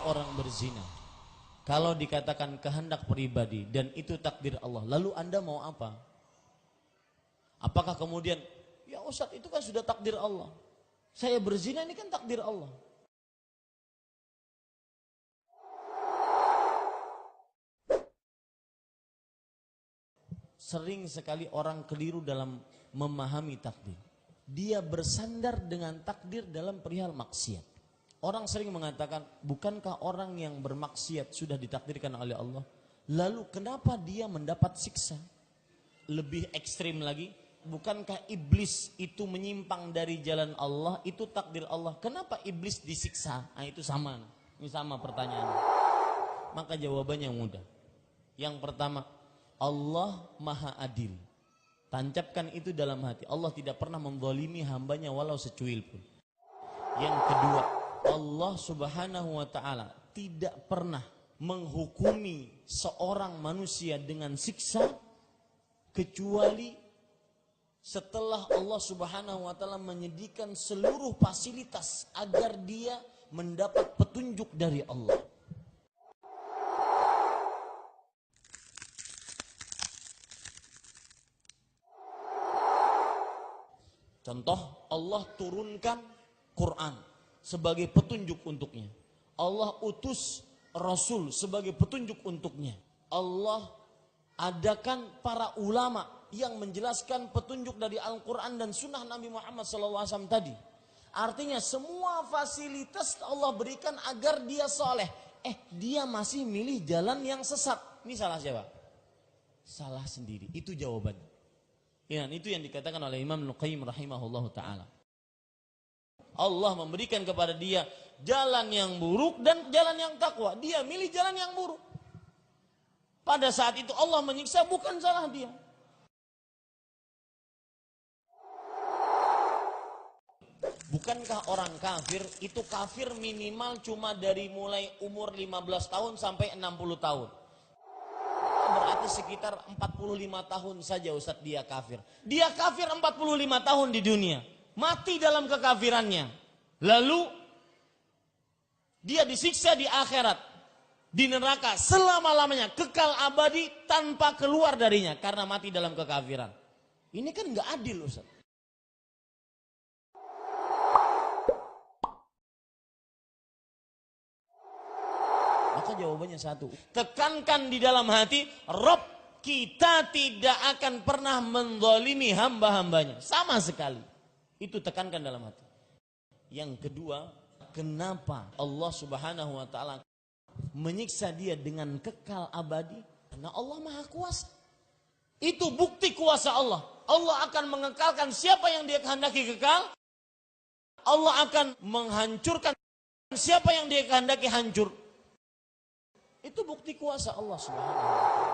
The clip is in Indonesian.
seseorang berzina, kalau dikatakan kehendak pribadi dan itu takdir Allah, lalu Anda mau apa? Apakah kemudian, ya Ustaz itu kan sudah takdir Allah, saya berzina ini kan takdir Allah. Sering sekali orang keliru dalam memahami takdir. Dia bersandar dengan takdir dalam perihal maksiat. Orang sering mengatakan, bukankah orang yang bermaksiat sudah ditakdirkan oleh Allah? Lalu kenapa dia mendapat siksa? Lebih ekstrim lagi, bukankah iblis itu menyimpang dari jalan Allah, itu takdir Allah? Kenapa iblis disiksa? Nah, itu sama. Ini sama pertanyaannya. Maka jawabannya mudah. Yang pertama, Allah Maha Adil. Tancapkan itu dalam hati. Allah tidak pernah menzalimi hambanya walau secuil pun. Yang kedua, Allah Subhanahu wa ta'ala tidak pernah menghukumi seorang manusia dengan siksa kecuali setelah Allah Subhanahu wa ta'ala menyediakan seluruh fasilitas agar dia mendapat petunjuk dari Allah. Contoh, Allah turunkan Quran sebagai petunjuk untuknya. Allah utus Rasul sebagai petunjuk untuknya. Allah adakan para ulama yang menjelaskan petunjuk dari Al-Quran dan sunnah Nabi Muhammad SAW tadi. Artinya semua fasilitas Allah berikan agar dia soleh. Dia masih milih jalan yang sesat. Ini salah siapa? Salah sendiri. Itu jawabannya. Ya, itu yang dikatakan oleh Imam Al-Qayyim rahimahullahu ta'ala. Allah memberikan kepada dia jalan yang buruk dan jalan yang takwa. Dia milih jalan yang buruk. Pada saat itu Allah menyiksa, bukan salah dia. Bukankah orang kafir itu kafir minimal cuma dari mulai umur 15 tahun sampai 60 tahun? Berarti sekitar 45 tahun saja Ustadz dia kafir. Dia kafir 45 tahun di dunia. Mati dalam kekafirannya. Lalu dia disiksa di akhirat, di neraka selama-lamanya, kekal abadi tanpa keluar darinya karena mati dalam kekafiran. Ini kan nggak adil, Ustaz. Maka jawabannya satu. Tekankan di dalam hati, Rob kita tidak akan pernah menzalimi hamba-hambanya sama sekali. Itu tekankan dalam hati. Yang kedua, kenapa Allah Subhanahu wa ta'ala menyiksa dia dengan kekal abadi? Karena Allah Maha Kuasa. Itu bukti kuasa Allah. Allah akan mengekalkan siapa yang dia kehendaki kekal. Allah akan menghancurkan siapa yang dia kehendaki hancur. Itu bukti kuasa Allah Subhanahu wa ta'ala.